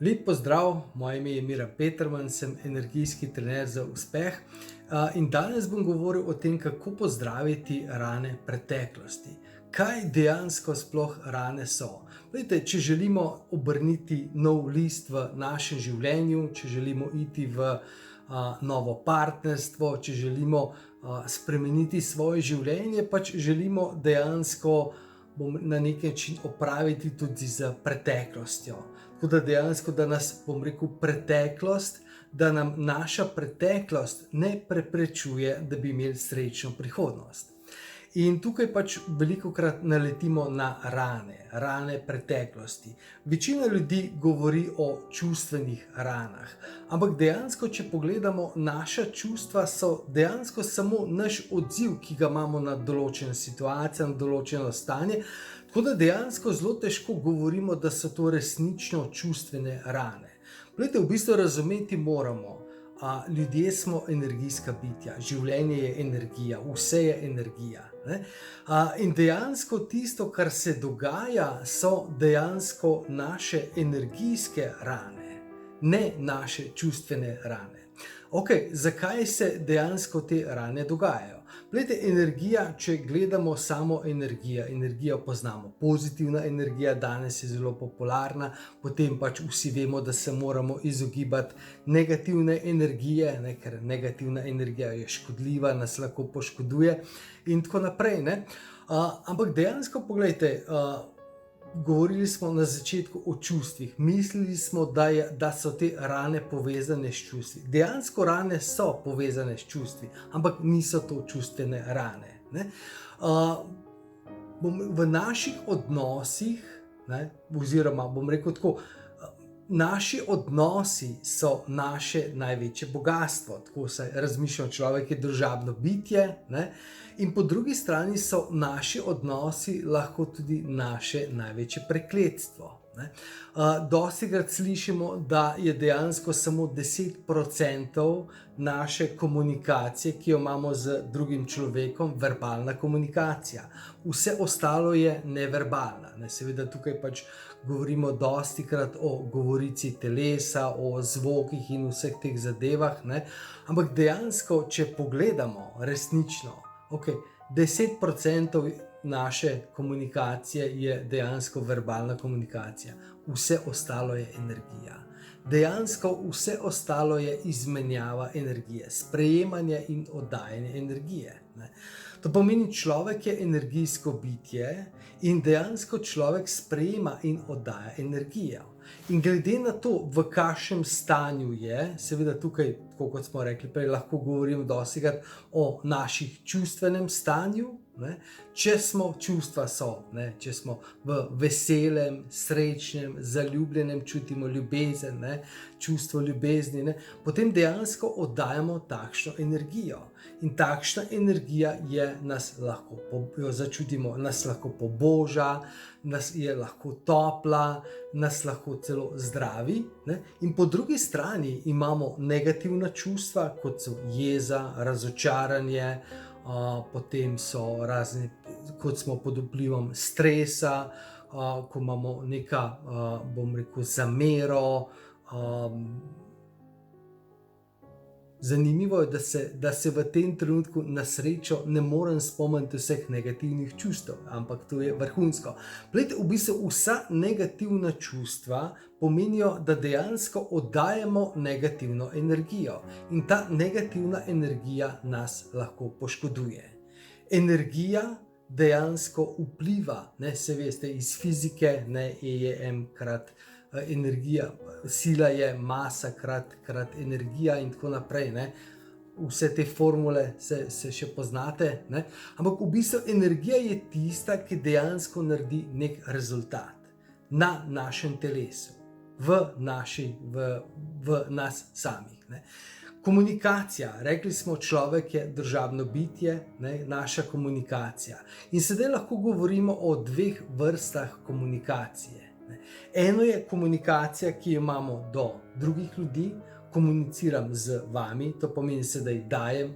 Lep pozdrav, moje ime je Miran Peterman, sem energijski trener za uspeh. In danes bom govoril o tem, kako pozdraviti rane preteklosti. Kaj dejansko sploh rane so? Glejte, če želimo obrniti nov list v našem življenju, če želimo iti v novo partnerstvo, če želimo spremeniti svoje življenje, pač želimo dejansko na neki način opraviti tudi z preteklostjo. Tako da dejansko, da nas, preteklost, da nam naša preteklost ne preprečuje, da bi imeli srečno prihodnost. In tukaj pač velikokrat naletimo na rane preteklosti. Večina ljudi govori o čustvenih ranah, ampak dejansko, če pogledamo, naša čustva so dejansko samo naš odziv, ki ga imamo na določene situacije, na določeno stanje, tako da dejansko zelo težko govorimo, da so to resnično čustvene rane. Glejte, v bistvu razumeti moramo, ljudje smo energijska bitja, življenje je energija, vse je energija. In dejansko tisto, kar se dogaja, so dejansko naše energijske rane, ne naše čustvene rane. Zakaj se dejansko te rane dogajajo? Glejte, energija, če gledamo samo energijo poznamo. Pozitivna energija danes je zelo popularna, potem pač vsi vemo, da se moramo izogibati negativne energije, ker negativna energija je škodljiva, nas lahko poškoduje in tako naprej. Ampak dejansko poglejte, govorili smo na začetku o čustvih, mislili smo, da so te rane povezane s čustvi. Dejansko rane so povezane s čustvi, ampak niso to čustvene rane. V naših odnosih, oziroma bom rekel tako, naši odnosi so naše največje bogastvo, tako se razmišlja, človek je družabno bitje, in po drugi strani so naši odnosi lahko tudi naše največje prekletstvo. Dostikrat slišimo, da je dejansko samo 10% naše komunikacije, ki jo imamo z drugim človekom, verbalna komunikacija. Vse ostalo je neverbalna. Seveda tukaj pač govorimo dostikrat o govorici telesa, o zvokih in vseh teh zadevah, ampak dejansko, če pogledamo resnično, 10% naše komunikacije je dejansko verbalna komunikacija, vse ostalo je energija. Dejansko vse ostalo je izmenjava energije, sprejemanje in oddajanje energije. To pomeni, človek je energijsko bitje in dejansko človek sprejema in oddaja energijo. In glede na to, v kakšnem stanju je, seveda tukaj, tako kot smo rekli prej, lahko govorim dostikrat o naših čustvenem stanju, če smo, čustva so, če smo v veselem, srečnem, zaljubljenem, čutimo ljubezen, čustvo ljubezni, potem dejansko oddajamo takšno energijo. In takšna energija nas lahko, jo začutimo, nas lahko poboža, nas je lahko topla, nas lahko celo zdravi. In po drugi strani imamo negativna čustva, kot so jeza, razočaranje, potem so razni, kot smo pod vplivom stresa, ko imamo neka, bom rekel, zamero. Zanimivo je, da se v tem trenutku na srečo ne morem spomniti vseh negativnih čustev, ampak to je vrhunsko. Glejte, v bistvu vsa negativna čustva pomenijo, da dejansko oddajamo negativno energijo in ta negativna energija nas lahko poškoduje. Energija dejansko vpliva, se veste, iz fizike, EM krat energija, sila je masa krat energija in tako naprej. Vse te formule se še poznate, ampak v bistvu energija je tista, ki dejansko naredi nek rezultat na našem telesu, v nas samih. Komunikacija, rekli smo, človek je družabno bitje, naša komunikacija. In sedaj lahko govorimo o dveh vrstah komunikacije. Eno je komunikacija, ki jo imamo do drugih ljudi, komuniciram z vami, to pomeni, sedaj dajem,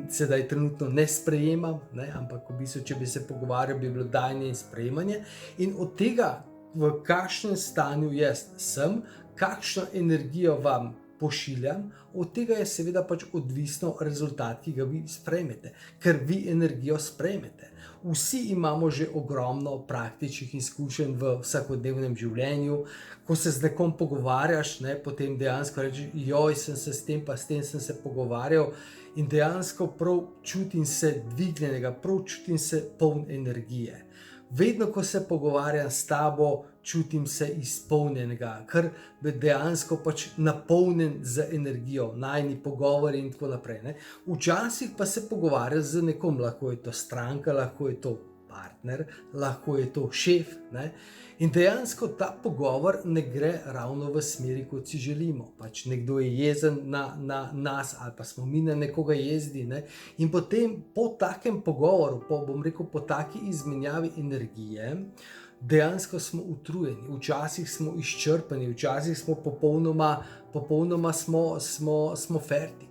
sedaj trenutno ne sprejemam, ampak v bistvu, če bi se pogovarjal, bi bilo dajanje in sprejemanje. In od tega v kakšnem stanju jaz sem, kakšno energijo vam pošiljam, od tega je seveda pač odvisno rezultat, ki ga vi sprejmete, ker vi energijo sprejmete. Vsi imamo že ogromno praktičnih izkušenj v vsakodnevnem življenju. Ko se z nekom pogovarjaš, potem dejansko rečeš, joj, sem se s tem pa s tem sem se pogovarjal, in dejansko prav čutim se dvignjenega, prav čutim se poln energije. Vedno, ko se pogovarjam s tabo, čutim se izpolnjenega, ker dejansko pač napolnjen z energijo, najni pogovori in tako naprej. Včasih pa se pogovarjaš z nekom, lahko je to stranka, lahko je to partner, lahko je to šef. In dejansko ta pogovor ne gre ravno v smeri, kot si želimo. Pač nekdo je jezen na nas, ali pa smo mi na nekoga jezni. In potem po takem pogovoru, po taki izmenjavi energije, dejansko smo utrujeni, včasih smo izčrpani, včasih smo popolnoma smo fertik.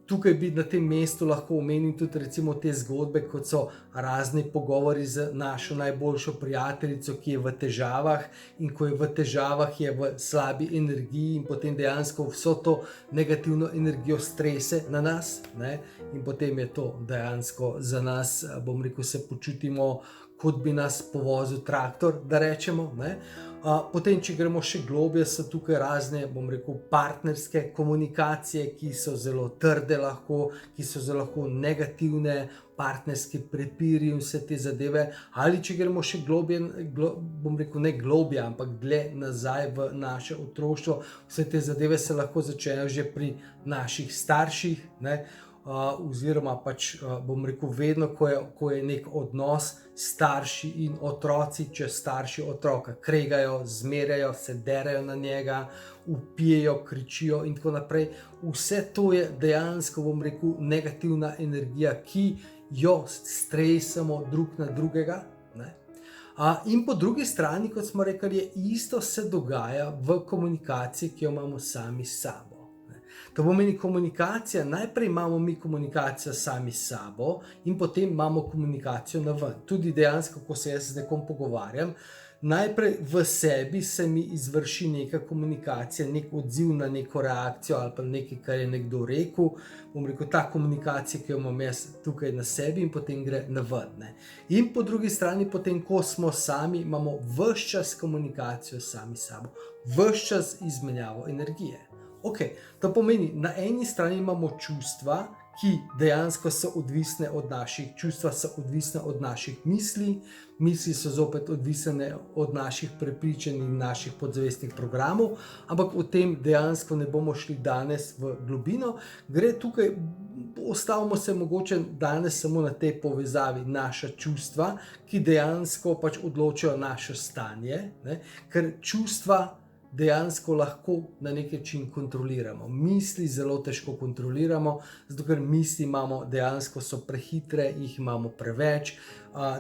Tukaj bi na tem mestu lahko omenil tudi recimo te zgodbe, kot so razni pogovori z našo najboljšo prijateljico, ki je v težavah, in ko je v težavah, je v slabi energiji in potem dejansko vso to negativno energijo strese na nas. In potem je to dejansko za nas, se počutimo, kot bi nas povozil traktor, da rečemo. Potem, če gremo še globlje, so tukaj razne, partnerske komunikacije, ki so zelo trde lahko, ki so zelo lahko negativne, partnerski prepiri in vse te zadeve. Ali če gremo še globlje, ne globlje, ampak dlje nazaj v naše otroštvo, vse te zadeve se lahko začnejo že pri naših starših, oziroma pač, vedno, ko je nek odnos starši in otroci, če starši otroka kregajo, zmerjajo, se derajo na njega, vpijejo, kričijo in tako naprej. Vse to je dejansko, negativna energija, ki jo stresamo drug na drugega. In po drugi strani, kot smo rekli, je isto se dogaja v komunikaciji, ki jo imamo sami s sabo. To pomeni komunikacija, najprej imamo mi komunikacijo sami s sabo in potem imamo komunikacijo na ven. Tudi dejansko, ko se jaz z nekom pogovarjam, najprej v sebi se mi izvrši neka komunikacija, nek odziv na neko reakcijo ali pa nekaj, kar je nekdo rekel. Ta komunikacija, ki jo imam jaz tukaj na sebi, in potem gre na ven. In po drugi strani, potem, ko smo sami, imamo ves čas komunikacijo sami s sabo, ves čas izmenjavo energije. To pomeni, na eni strani imamo čustva, ki dejansko so odvisne od naših čustva, so odvisne od naših misli, misli so zopet odvisne od naših prepričanj in naših podzavestnih programov, ampak o tem dejansko ne bomo šli danes v globino. Gre tukaj, ostavimo se mogoče danes samo na tej povezavi naša čustva, ki dejansko pač odločajo naše stanje, ker čustva dejansko lahko na nek način kontroliramo. Misli zelo težko kontroliramo, zato ker misli imamo dejansko so prehitre, jih imamo preveč,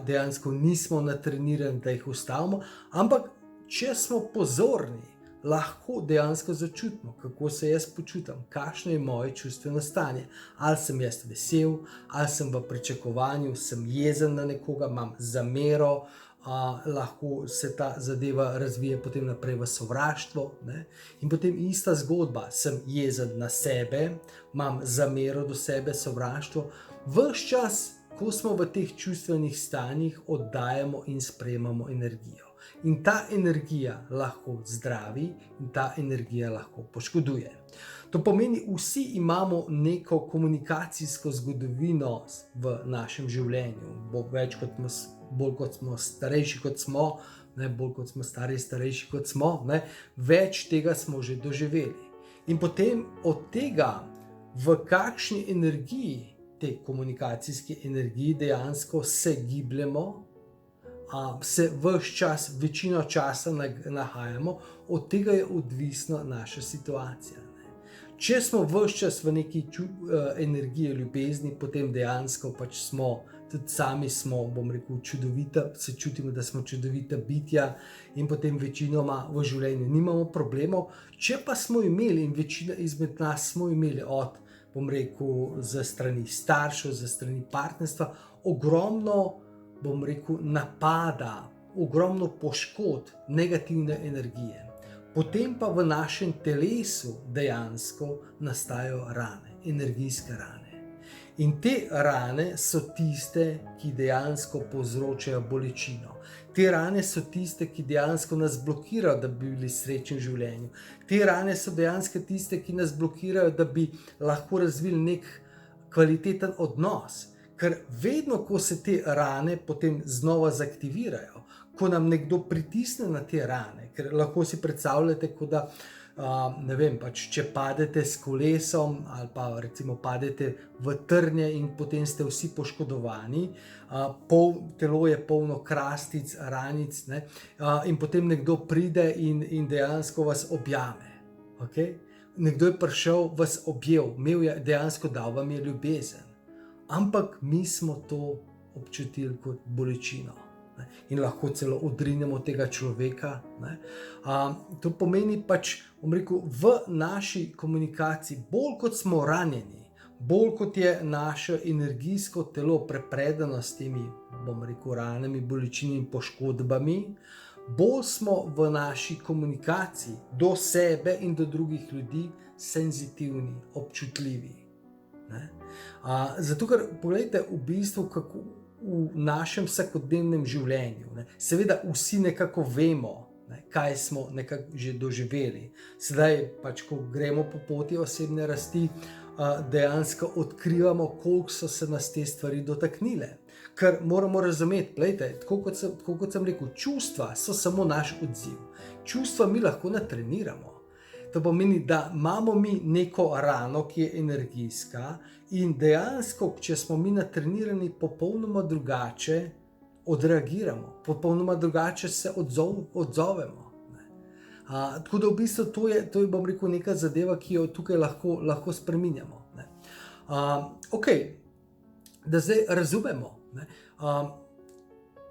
dejansko nismo natrenirani, da jih ustavimo, ampak če smo pozorni, lahko dejansko začutimo, kako se jaz počutim, kakšno je moje čustveno stanje. Ali sem jaz vesel, ali sem v pričakovanju, sem jezen na nekoga, imam zamero, lahko se ta zadeva razvije potem naprej v sovraštvo. In potem ista zgodba, sem jezen na sebe, imam zamero do sebe, sovraštvo. Ves čas, ko smo v teh čustvenih stanjih, oddajamo in sprejemamo energijo. In ta energija lahko zdravi in ta energija lahko poškoduje. To pomeni, vsi imamo neko komunikacijsko zgodovino v našem življenju. Bolj kot smo starejši, kot smo, bolj kot smo starejši, kot smo, več tega smo že doživeli. In potem od tega, v kakšni energiji, te komunikacijske energiji dejansko se gibljemo, se ves čas, večino časa nahajamo, od tega je odvisna naša situacija. Če smo ves čas v neki energiji ljubezni, potem dejansko pač smo, tudi sami smo, čudovita, se čutimo, da smo čudovita bitja in potem večinoma v življenju nimamo problemov. Če pa smo imeli, in večina izmed nas smo imeli od, za strani staršev, za strani partnerstva, ogromno, napada, ogromno poškodb, negativne energije. Potem pa v našem telesu dejansko nastajajo rane, energijske rane. In te rane so tiste, ki dejansko povzročajo bolečino. Te rane so tiste, ki dejansko nas blokirajo, da bi bili srečni v življenju. Te rane so dejansko tiste, ki nas blokirajo, da bi lahko razvili nek kvaliteten odnos. Ker vedno, ko se te rane potem znova zaktivirajo, ko nam nekdo pritisne na te rane, ker lahko si predstavljate, kot da ne vem, pač, če padete s kolesom ali pa recimo padete v trnje in potem ste vsi poškodovani, telo je polno krastic, ranic, ne, in potem nekdo pride in dejansko vas objame. Okay? Nekdo je prišel, vas objel, dejansko dal vam je ljubezen. Ampak mi smo to občutili kot bolečino. In lahko celo odrinemo tega človeka. To pomeni pač, v naši komunikaciji, bolj kot smo ranjeni, bolj kot je naše energijsko telo prepredeno s temi, ranami, bolečinami in poškodbami, bolj smo v naši komunikaciji do sebe in do drugih ljudi senzitivni, občutljivi. Zato, ker pogledajte v bistvu, kako v našem vsakodnevnem življenju. Seveda vsi nekako vemo, kaj smo nekako že doživeli. Sedaj pač, ko gremo po poti osebne rasti, dejansko odkrivamo, koliko so se nas te stvari dotaknile. Ker moramo razumeti, tako kot sem rekel, čustva so samo naš odziv. Čustva mi lahko natreniramo. To pomeni, da imamo mi neko rano, ki je energijska, in dejansko, če smo mi natrenirani, popolnoma drugače odreagiramo, popolnoma drugače se odzovemo. Tako da v bistvu to je neka zadeva, ki jo tukaj lahko spreminjamo. Da zdaj razumemo.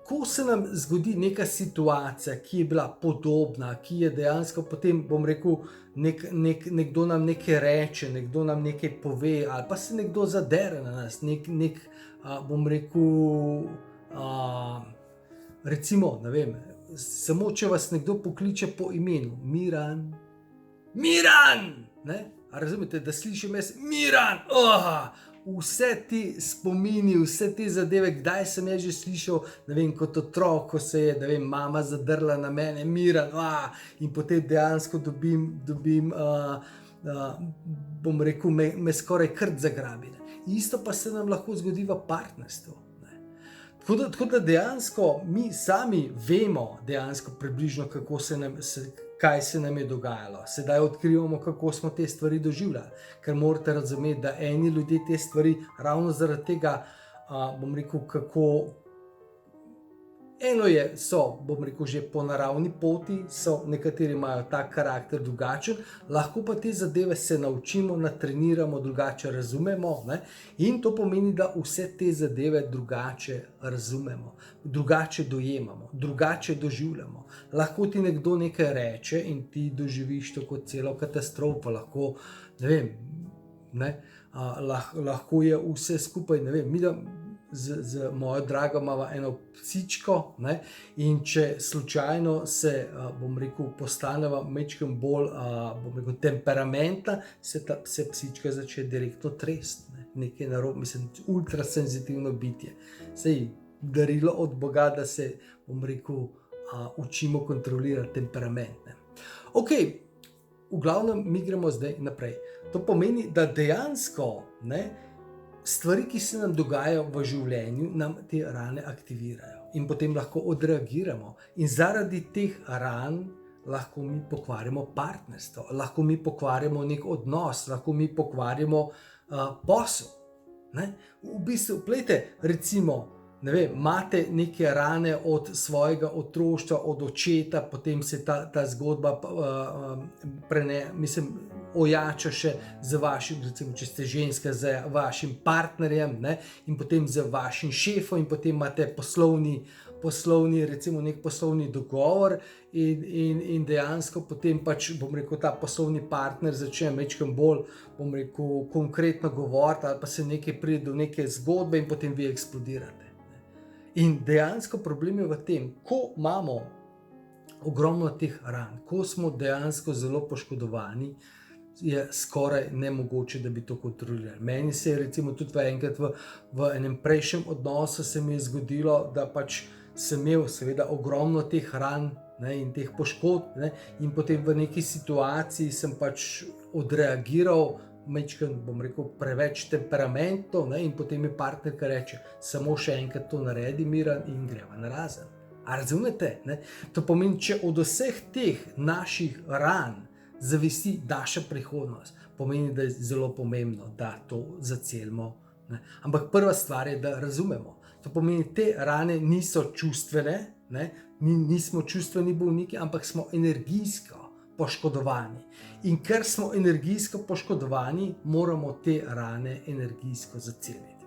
Ko se nam zgodi neka situacija, ki je bila podobna, ki je dejansko potem, nekdo nam nekaj reče, nekdo nam nekaj pove, ali pa se nekdo zadere na nas, recimo, ne vem, samo če vas nekdo pokliče po imenu, Miran, ne? A razumete, da slišim jaz, Miran, vse ti spomini, vse te zadeve, kdaj sem jaz že slišal, ne vem, kot otrok, ko se je, ne vem, mama zadrla na mene, Miran, in potem dejansko dobim, me skoraj krt zagrabi. Isto pa se nam lahko zgodi v partnerstvu. Tako da dejansko mi sami vemo dejansko približno, kaj se nam je dogajalo. Sedaj odkrivamo, kako smo te stvari doživljali. Ker morate razumeti, da eni ljudje te stvari ravno zaradi tega, kako eno že po naravni poti, nekateri imajo tak karakter drugačen, lahko pa te zadeve se naučimo, natreniramo, drugače razumemo, ne? In to pomeni, da vse te zadeve drugače razumemo, drugače dojemamo, drugače doživljamo. Lahko ti nekdo nekaj reče in ti doživiš to kot celo katastrofo, lahko, ne vem, lahko je vse skupaj, ne vem, z mojo drago imamo eno psičko, ne? In če slučajno se, postaneva majčkeno bolj, temperamentna, se psička začne direktno tresti, ne? Nekaj narobe, ultrasenzitivno bitje. Sej darilo od Boga, da se, učimo kontrolirati temperament, ne? V glavnem, mi gremo zdaj naprej. To pomeni, da dejansko, stvari, ki se nam dogajajo v življenju, nam te rane aktivirajo in potem lahko odreagiramo. In zaradi teh ran lahko mi pokvarimo partnerstvo, lahko mi pokvarimo nek odnos, lahko mi pokvarimo posel. V bistvu, recimo, ne vem, imate neke rane od svojega otroštva, od očeta, potem se ta zgodba ojača še z vašim, recimo, če ste ženska, z vašim partnerjem, ne? In potem z vašim šefom in potem imate recimo nek poslovni dogovor in dejansko potem pač, ta poslovni partner začne majčkeno bolj, konkretno govoriti ali pa se nekaj pride do neke zgodbe in potem vi eksplodirate. In dejansko problem je v tem, ko imamo ogromno teh ran, ko smo dejansko zelo poškodovani, je skoraj nemogoče, da bi to kontrolirali. Meni se je recimo tudi enkrat v enem prejšnjem odnosu se mi je zgodilo, da pač sem imel seveda ogromno teh ran, ne, in teh poškodb, ne, in potem v neki situaciji sem pač odreagiral, majčkeno, bom rekel, preveč temperamentov, ne, in potem mi partnerka reče, samo še enkrat to naredi, Miran, in greva narazen. A razumete? Ne? To pomeni, če od vseh teh naših ran zavisi naša prihodnost, pomeni, da je zelo pomembno, da to zacelimo. Ne? Ampak prva stvar je, da razumemo. To pomeni, te rane niso čustvene, ne? Nismo čustveni bolniki, ampak smo energijsko poškodovani. In ker smo energijsko poškodovani, moramo te rane energijsko zaceliti.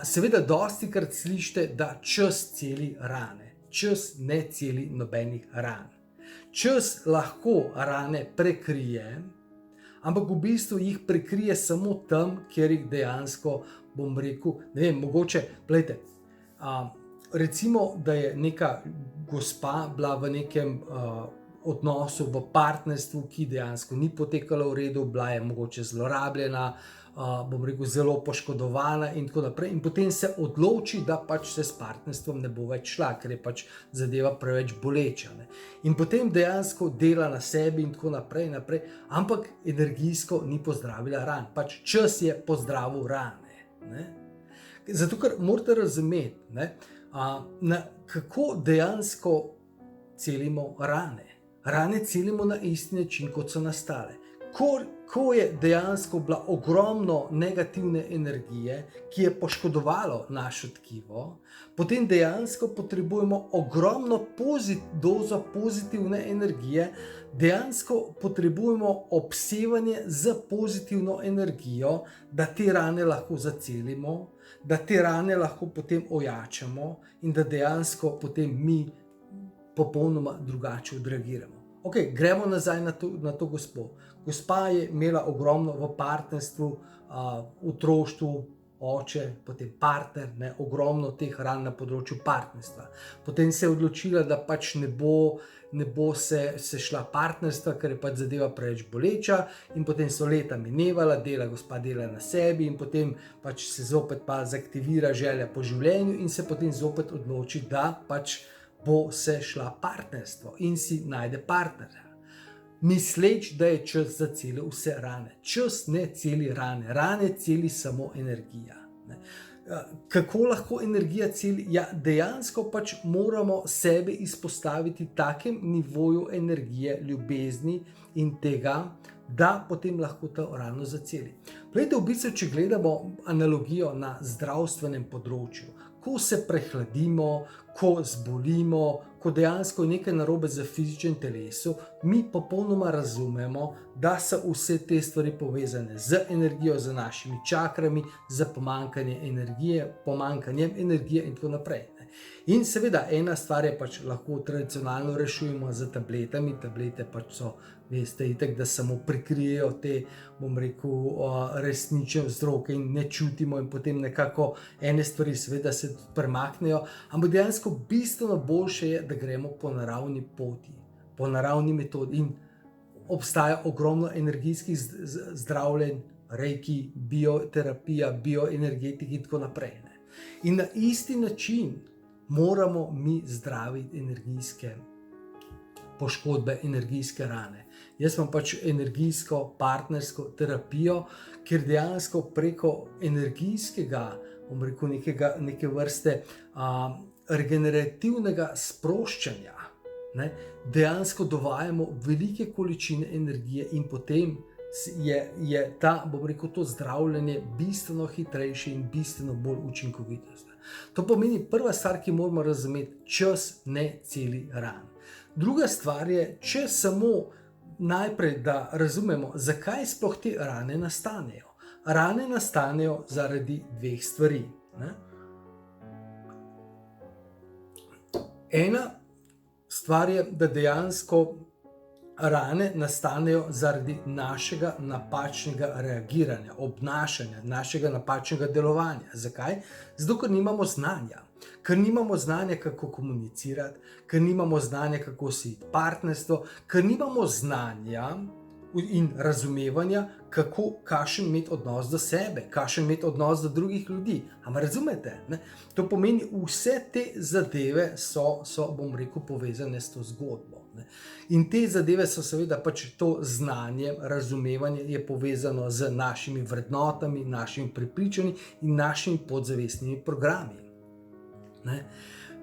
Seveda, dostikrat slišite, da čas celi rane. Čas ne celi nobenih ran. Čas lahko rane prekrije, ampak v bistvu jih prekrije samo tam, kjer jih dejansko, bom rekel, ne vem, mogoče, gledajte, recimo, da je neka gospa bila v nekem odnosu, v partnerstvu, ki dejansko ni potekalo v redu, bila je mogoče zlorabljena, bom rekel, zelo poškodovana in tako naprej. In potem se odloči, da pač se s partnerstvom ne bo več šla, ker je pač zadeva preveč boleča. Ne? In potem dejansko dela na sebi in tako naprej, ampak energijsko ni pozdravila ran. Pač čas je pozdravil rane. Ne? Zato, ker morate razumeti, ne, kako dejansko celimo rane. Rane celimo na isti način, kot so nastale. Ko je dejansko bila ogromno negativne energije, ki je poškodovalo naše tkivo, potem dejansko potrebujemo ogromno dozo pozitivne energije, dejansko potrebujemo obsevanje z pozitivno energijo, da te rane lahko zacelimo, da te rane lahko potem ojačamo in da dejansko potem mi popolnoma drugače odreagiramo. Ok, gremo nazaj na to gospo. Gospa je imela ogromno v partnerstvu, otroštvu, oče, potem partner, ne, ogromno teh ran na področju partnerstva. Potem se je odločila, da pač ne bo se šla partnerstva, ker je pač zadeva preveč boleča, in potem so leta minevala, gospa dela na sebi in potem pač se zopet pa zaktivira želja po življenju in se potem zopet odloči, da pač bo se šla partnerstvo in si najde partnerja. Misleč, da je čas zacelil vse rane. Čas ne celi rane. Rane celi samo energija. Ne. Kako lahko energija celi? Ja, dejansko pač moramo sebe izpostaviti takem nivoju energije, ljubezni in tega, da potem lahko to rano zaceli. Glejte, v bistvu, če gledamo analogijo na zdravstvenem področju, ko se prehladimo, ko zbolimo, ko dejansko je nekaj narobe z fizičnim telesu, mi popolnoma razumemo, da so vse te stvari povezane z energijo, z našimi čakrami, z pomanjkanjem energije in tako naprej. In seveda, ena stvar je pač lahko tradicionalno rešujemo z tabletami. Tablete pač so, veste, itak, da samo prikrijejo te, bom rekel, resnične vzroke in ne čutimo in potem nekako ene stvari seveda se premaknejo, ampak dejansko bistveno boljše je, da gremo po naravni poti, po naravni metodi in obstaja ogromno energijskih zdravljenj, reiki, bioterapija, bioenergetika in tako naprej. Ne? In na isti način moramo mi zdraviti energijske poškodbe, energijske rane. Jaz imam pač energijsko partnersko terapijo, kjer dejansko preko energijskega, bom rekel, neke vrste regenerativnega sproščanja, ne, dejansko dovajamo velike količine energije in potem je ta, bom rekel, to zdravljenje bistveno hitrejše in bistveno bolj učinkovito. To pomeni, prva stvar, ki moramo razumeti, čas ne celi ran. Druga stvar je, če samo najprej, da razumemo, zakaj sploh te rane nastanejo. Rane nastanejo zaradi dveh stvari. Ne? Ena stvar je, da dejansko rane nastanejo zaradi našega napačnega reagiranja, obnašanja, našega napačnega delovanja. Zakaj? Zato, ker nimamo znanja. ker nimamo znanja, kako komunicirati, ker nimamo znanja, kako si partnerstvo, ker nimamo znanja in razumevanja, kakšen imeti odnos do sebe, kakšen imeti odnos do drugih ljudi. Ampak razumete? Ne? To pomeni, vse te zadeve so, bom rekel, povezane s to zgodbo. Ne? In te zadeve so seveda pač to znanje, razumevanje je povezano z našimi vrednotami, našimi prepričanji in našimi podzavestnimi programi. Ne?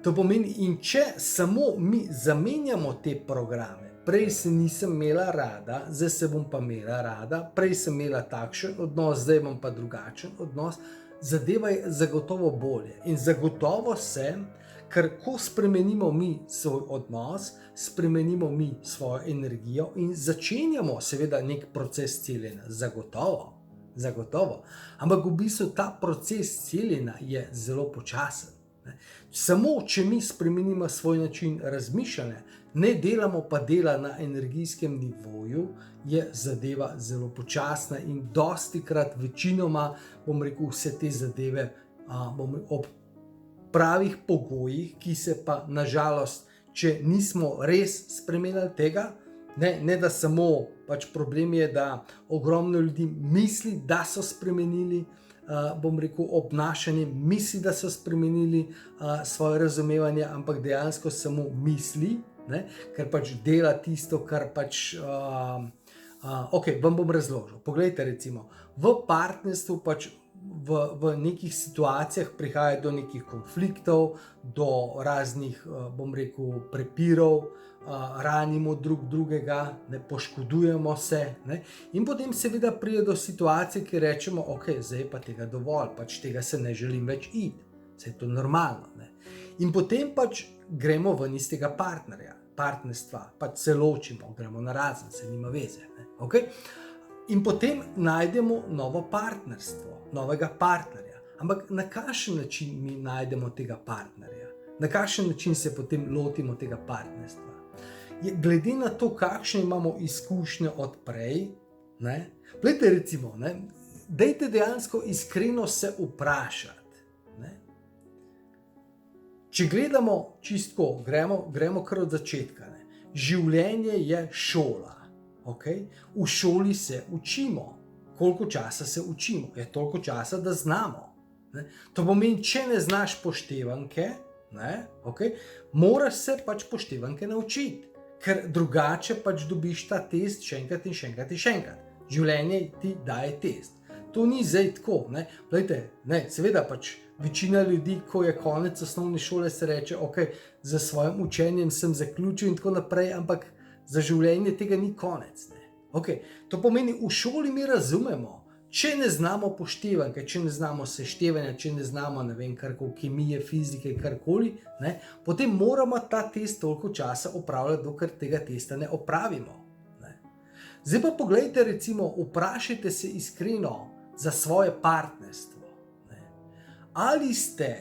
To pomeni, in če samo mi zamenjamo te programe, prej se nisem imela rada, zdaj se bom pa imela rada, prej sem imela takšen odnos, zdaj imam pa drugačen odnos, zadeva je zagotovo bolje. In zagotovo se, ker ko spremenimo mi svoj odnos, spremenimo mi svojo energijo in začenjamo seveda nek proces celjenja, zagotovo. Ampak v bistvu ta proces celjenja je zelo počasen. Samo, če mi spremenimo svoj način razmišljanja, ne delamo pa dela na energijskem nivoju, je zadeva zelo počasna in dostikrat, večinoma, bom rekel, vse te zadeve ob pravih pogojih, ki se pa nažalost, če nismo res spremenili tega, ne da samo, pač problem je, da ogromno ljudi misli, da so spremenili, bom rekel, obnašanje, misli, da so spremenili svoje razumevanje, ampak dejansko samo misli, ne? Ker pač dela tisto, kar pač... Ok, vam bom razložil. Poglejte, recimo, v partnerstvu pač v nekih situacijah prihaja do nekih konfliktov, do raznih, bom rekel, prepirov, ranimo drug drugega, ne poškodujemo se, ne? In potem seveda pride do situacije, ki rečemo, ok, zdaj pa tega dovolj, pač tega se ne želim več iti, vse je to normalno, ne? In potem pač gremo ven iz tega partnerstva, pač se ločimo, gremo na razen, se nima veze, ne? Okay? In potem najdemo novo partnerstvo, novega partnerja. Ampak na kakšen način mi najdemo tega partnerja? Na kakšen način se potem lotimo tega partnerstva? Glede na to, kakšne imamo izkušnje od prej, ne? Glejte, recimo, ne? Dajte dejansko iskreno se vprašati. Ne? Če gledamo čistko, gremo kar od začetka. Ne? Življenje je šola. Okay? V šoli se učimo. Koliko časa se učimo? Je toliko časa, da znamo. Ne? To pomeni, če ne znaš poštevanke, ne? Okay? Moraš se pač poštevanke naučiti, ker drugače pač dobiš ta test še enkrat in še enkrat in še enkrat. Življenje ti daje test. To ni zdaj tako. Ne? Glejte, ne, seveda pač večina ljudi, ko je konec osnovne šole, se reče, ok, za svojim učenjem sem zaključil in tako naprej, ampak za življenje tega ni konec. Ne? Okay. To pomeni, v šoli mi razumemo, če ne znamo poštevanke, če ne znamo seštevanja, če ne znamo, ne vem, karkoli, kemije, fizike, karkoli, ne, potem moramo ta test toliko časa opravljati, dokler tega testa ne opravimo. Ne. Zdaj pa poglejte, recimo, vprašajte se iskreno za svoje partnerstvo. Ne. Ali ste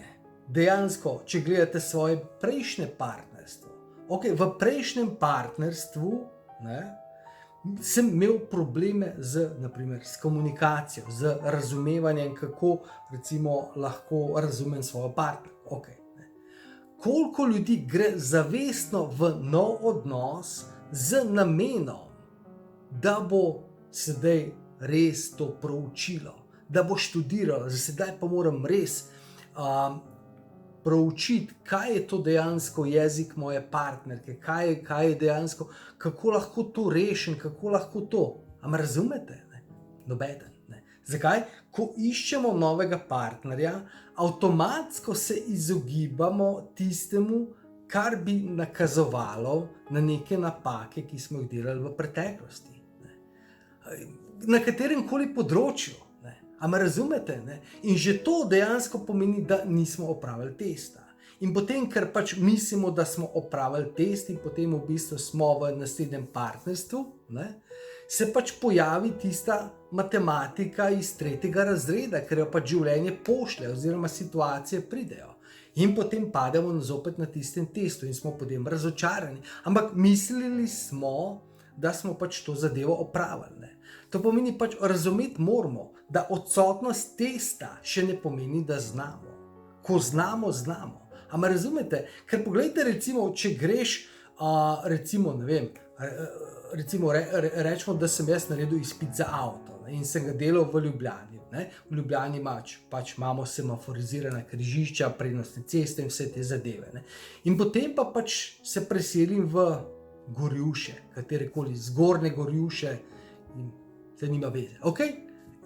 dejansko, če gledate svoje prejšnje partnerstvo, okay, v prejšnjem partnerstvu, ne, sem imel probleme naprimer, s komunikacijo, z razumevanjem, kako recimo lahko razumem svojo partnerko. Okay, koliko ljudi gre zavestno v nov odnos z namenom, da bo sedaj res to proučilo, da bo študiralo, sedaj pa moram res proučiti, kaj je to dejansko jezik moje partnerke, kaj je dejansko, kako lahko to rešim, kako lahko to. Ampak razumete? Ne? Nobeden. Ne? Zakaj? Ko iščemo novega partnerja, avtomatsko se izogibamo tistemu, kar bi nakazovalo na neke napake, ki smo jih delali v preteklosti. Ne? Na katerem koli področju. Ampak razumete? Ne? In že to dejansko pomeni, da nismo opravili testa. In potem, ker pač mislimo, da smo opravili test in potem v bistvu smo v naslednjem partnerstvu, ne, se pač pojavi tista matematika iz 3. razreda, ker jo pač življenje pošlje oziroma situacije pridejo. In potem pademo zopet na tistem testu in smo potem razočarani. Ampak mislili smo, da smo pač to zadevo opravili. Ne. To pomeni pač razumeti moramo, da odsotnost testa še ne pomeni, da znamo. Ko znamo, znamo. Ampak razumete? Ker pogledajte, recimo, če greš, recimo, ne vem, rečemo, da sem jaz naredil izpit za avto, ne, in sem ga delal v Ljubljani. Ne. V Ljubljani pač imamo semaforizirana križišča, prednostne ceste in vse te zadeve. Ne. In potem pa pač se preselim v Gorjuše, katerekoli zgornje Gorjuše, in se nima veze. Okay?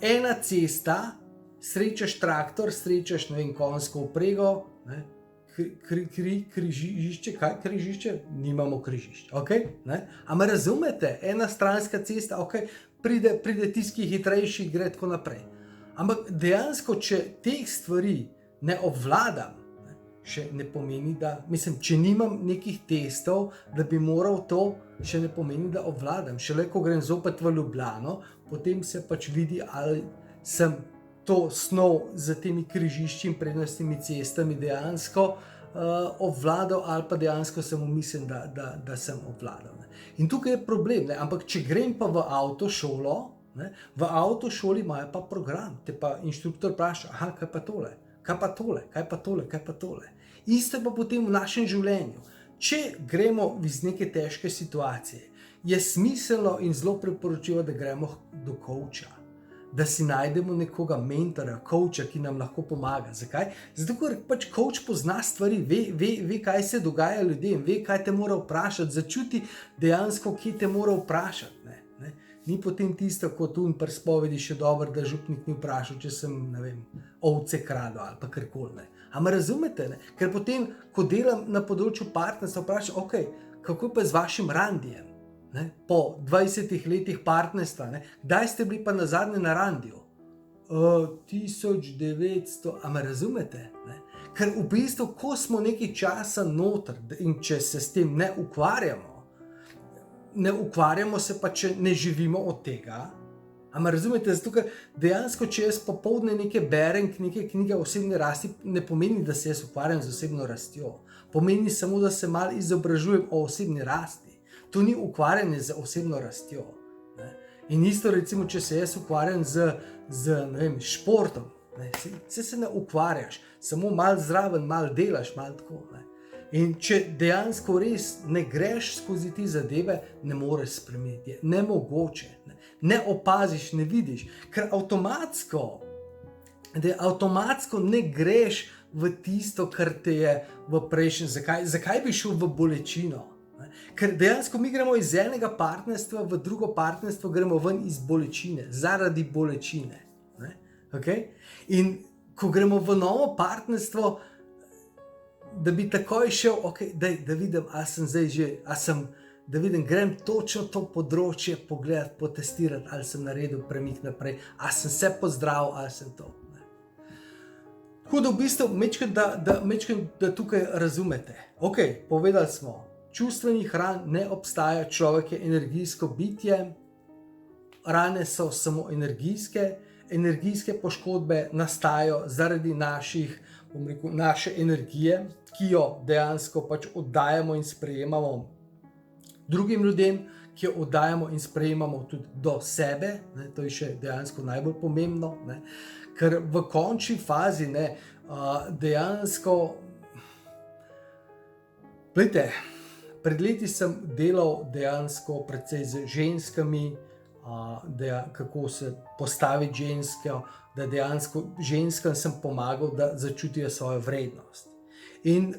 Ena cesta, srečaš traktor, srečaš, ne vem, konjsko vprego, ne, križišče, kaj križišče? Nimamo križišče, okay? Ampak razumete, ena stranska cesta, okay, pride tisti, ki je hitrejši, gre tako naprej. Ampak dejansko, če teh stvari ne obvladam, še ne pomeni, da, mislim, če nimam nekih testov, da bi moral to, še ne pomeni, da obvladam. Šele ko grem zopet v Ljubljano, potem se pač vidi, ali sem to snov z temi križišči in prednostnimi cestami dejansko obvladal, ali pa dejansko sem umislim, da sem obvladal. Ne. In tukaj je problem, ne. Ampak če grem pa v avtošolo, ne, v avtošoli imajo pa program, te pa inštruktor vpraša, aha, kaj pa tole? Kaj pa tole, kaj pa tole, kaj pa tole. Isto pa potem v našem življenju. Če gremo iz neke težke situacije, je smiselno in zelo priporočljivo, da gremo do coacha, da si najdemo nekoga mentora, coacha, ki nam lahko pomaga. Zakaj? Zato, ker pač coach pozna stvari, ve, kaj se dogaja ljudem, ve, kaj te mora vprašati, začuti dejansko, kje te mora vprašati. Ne. Ni potem tisto, kot tu in pri spovedi še dobro, da župnik ni vprašal, če sem, ne vem, ovce kradel ali pa karkoli. Ampak razumete, ne? Ker potem, ko delam na področju partnerstva, vprašam, ok, kako pa z vašim randijem? Ne? Po 20 letih partnerstva, ne? Kdaj ste bili pa nazadnje na randiju? 1900, ampak razumete? Ne? Ker v bistvu, ko smo nekaj časa noter in če se s tem ne ukvarjamo se pa, če ne živimo od tega. Ampak razumete, zato ker dejansko, če jaz popoldne nekaj berem, neke knjige o osebni rasti, ne pomeni, da se jaz ukvarjam z osebno rastjo. Pomeni samo, da se malo izobražujem o osebni rasti. To ni ukvarjanje z osebno rastjo. Ne? In isto recimo, če se jaz ukvarjam z ne vem, športom, ne? Se ne ukvarjaš, samo malo zraven, malo delaš, malo tako. Ne? In če dejansko res ne greš skozi te zadeve, ne moreš spremeniti. Je nemogoče. Ne opaziš, ne vidiš. Ker avtomatsko ne greš v tisto, kar te je v prejšnjem. Zakaj bi šel v bolečino? Ker dejansko mi gremo iz enega partnerstva v drugo partnerstvo, gremo ven iz bolečine, zaradi bolečine. Okay? In ko gremo v novo partnerstvo, da bi takoj šel, okay, da vidim, ali sem zdaj že, da vidim, grem točno to področje pogledati, potestirati, ali sem naredil premik naprej, ali sem se pozdravil, ali sem to. Ne. Tako da v bistvu, da tukaj razumete. Ok, povedali smo, čustvenih ran ne obstaja, človek je energijsko bitje, rane so samo energijske poškodbe nastajajo zaradi naše energije, ki jo dejansko pač oddajamo in sprejemamo drugim ljudem, ki jo oddajamo in sprejemamo tudi do sebe, ne, to je še dejansko najbolj pomembno, ne, ker v končni fazi, ne, dejansko, gledajte, pred leti sem delal dejansko predvsej z ženskami, kako se postaviti žensko, da dejansko ženskam sem pomagal, da začutijo svojo vrednost. In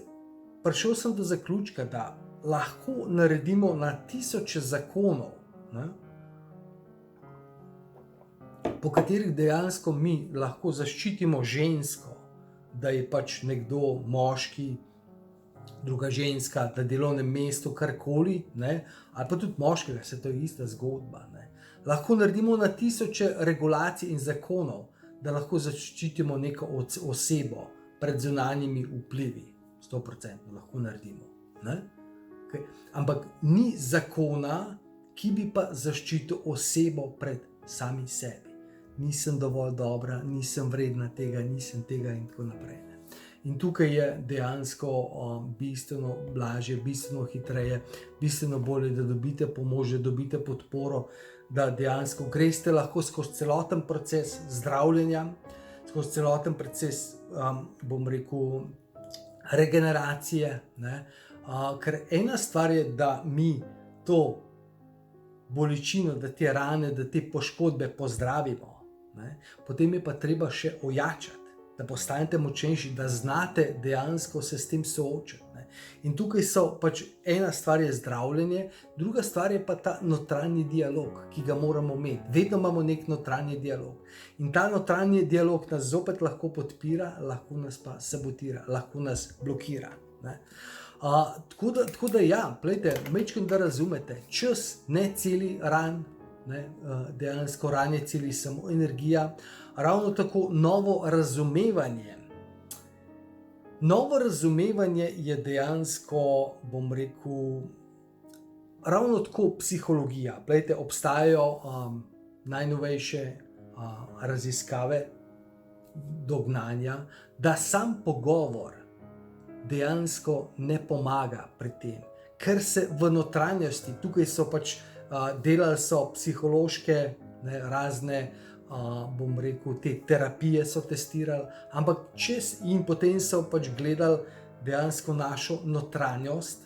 prišel sem do zaključka, da lahko naredimo na tisoče zakonov, ne, po katerih dejansko mi lahko zaščitimo žensko, da je pač nekdo moški, druga ženska, na delovnem mestu, karkoli, ne, ali pa tudi moškega, se to je ista zgodba. Ne. Lahko naredimo na tisoče regulacij in zakonov, da lahko zaščitimo neko osebo pred zunanjimi vplivi. 100% lahko naredimo. Ne? Okay. Ampak ni zakona, ki bi pa zaščitil osebo pred sami sebi. Nisem dovolj dobra, nisem vredna tega, nisem tega in tako naprej. Ne? In tukaj je dejansko bistveno blažje, bistveno hitreje, bistveno bolje, da dobite pomoč, da dobite podporo, da dejansko greste lahko skozi celoten proces zdravljenja, skozi celoten proces, bom rekel, regeneracije. Ker ena stvar je, da mi to bolečino, da te rane, da te poškodbe pozdravimo, potem je pa treba še ojačati, da postanete močnejši, da znate dejansko se s tem soočati. In tukaj so pač ena stvar je zdravljenje, druga stvar je pa ta notranji dialog, ki ga moramo imeti. Vedno imamo nek notranji dialog. In ta notranji dialog nas zopet lahko podpira, lahko nas pa sabotira, lahko nas blokira. Tako da ja, majčkeno da razumete, čas ne celi ran, dejansko ran je celi samo energija, ravno tako novo razumevanje. Novo razumevanje je dejansko, bom rekel, ravno tako psihologija. Obstajajo najnovejše raziskave, dognanja, da sam pogovor dejansko ne pomaga pri tem, ker se v notranjosti, tukaj so pač delali so psihološke razne, bom rekel, te terapije so testirali, ampak in potem so pač gledali dejansko našo notranjost,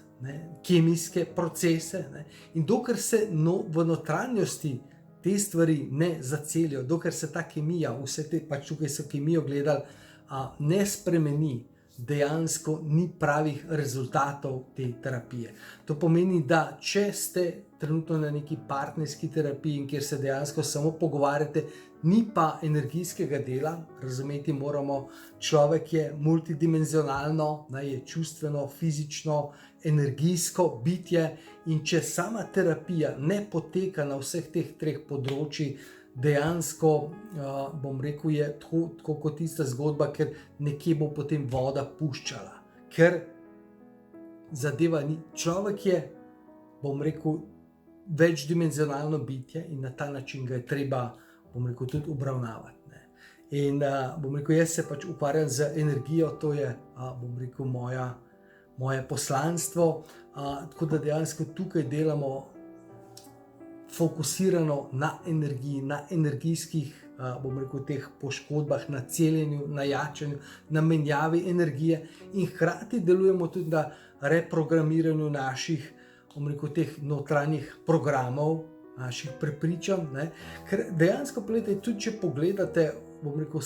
kemijske procese, in dokler se v notranjosti te stvari ne zacelijo, dokler se ta kemija, vse te pač tukaj so kemijo gledali, ne spremeni, dejansko ni pravih rezultatov te terapije. To pomeni, da če ste trenutno na neki partnerski terapiji, kjer se dejansko samo pogovarjate, ni pa energijskega dela, razumeti moramo, človek je multidimenzionalno, je čustveno, fizično, energijsko bitje, in če sama terapija ne poteka na vseh teh treh področjih, dejansko, bom rekel, je tako kot tista zgodba, ker nekje bo potem voda puščala, ker zadeva ni. Človek je, bom rekel, večdimenzionalno bitje in na ta način ga je treba, bom rekel, tudi obravnavati. In bom rekel, jaz se pač ukvarjam z energijo, to je, bom rekel, moje poslanstvo, tako da dejansko tukaj delamo fokusirano na energiji, na energijskih, bom rekel, teh poškodbah, na celjenju, na jačanju, na menjavi energije, in hkrati delujemo tudi na reprogramiranju naših, bom rekel, teh notranjih programov, naših prepričanj, ker dejansko, tudi če pogledate, bom rekel,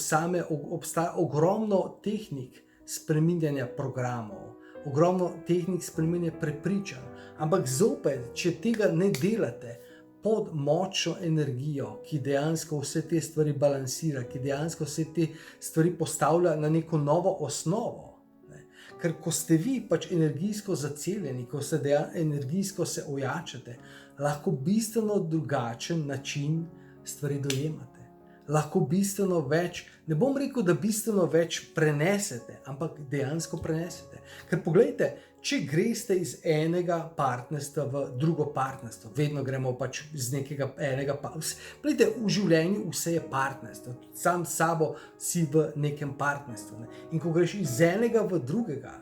obstaja ogromno tehnik spreminjanja programov, ogromno tehnik spreminjanja prepričanj, ampak zopet, če tega ne delate pod močno energijo, ki dejansko vse te stvari balansira, ki dejansko vse te stvari postavlja na neko novo osnovo. Ker ko ste vi pač energijsko zaceljeni, ko se energijsko se ojačate, lahko bistveno drugačen način stvari dojemate. Lahko bistveno več, ne bom rekel, da bistveno več prenesete, ampak dejansko prenesete. Ker poglejte, če greste iz enega partnerstva v drugo partnerstvo, vedno gremo pač iz nekega enega partnerstva. Poglejte, v življenju vse je partnerstvo, sam s sabo si v nekem partnerstvu. In ko greš iz enega v drugega,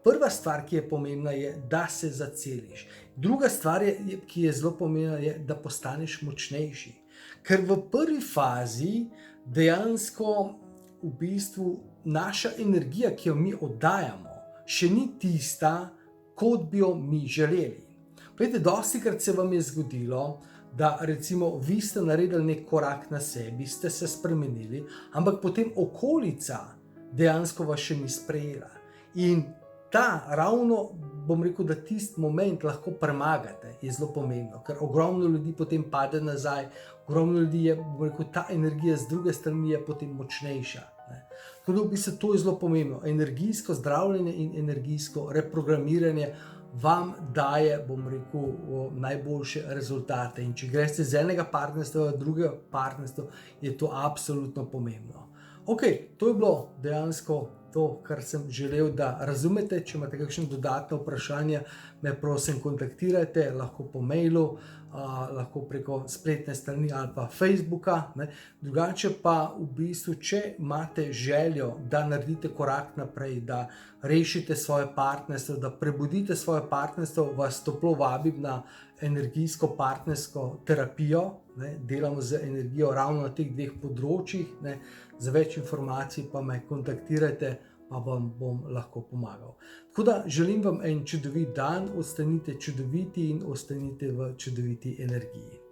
prva stvar, ki je pomembna, je, da se zaceliš. Druga stvar, ki je zelo pomembna, je, da postaneš močnejši. Ker v prvi fazi dejansko v bistvu naša energija, ki jo mi oddajamo, še ni tista, kot bi jo mi želeli. Poglejte, dostikrat se vam je zgodilo, da recimo vi ste naredili nek korak na sebi, ste se spremenili, ampak potem okolica dejansko vas še ni sprejela. In ravno, bom rekel, da tisti moment lahko premagate, je zelo pomembno, ker ogromno ljudi potem pade nazaj, ogromno ljudi je, bom rekel, ta energija z druge strani je potem močnejša. Tako da v bistvu to je zelo pomembno. Energijsko zdravljenje in energijsko reprogramiranje vam daje, bom rekel, najboljše rezultate. In če greste z enega partnerstva v drugo partnerstvo, je to absolutno pomembno. Ok, to je bilo dejansko to, kar sem želel, da razumete. Če imate kakšne dodatne vprašanja, me prosim kontaktirajte, lahko po mailu, lahko preko spletne strani ali pa Facebooka. Drugače pa v bistvu, če imate željo, da naredite korak naprej, da rešite svoje partnerstvo, da prebudite svoje partnerstvo, vas toplo vabim na energijsko partnersko terapijo. Delamo z energijo ravno na teh dveh področjih. Za več informacij pa me kontaktirajte, pa vam bom lahko pomagal. Tako da želim vam en čudovit dan, ostanite čudoviti in ostanite v čudoviti energiji.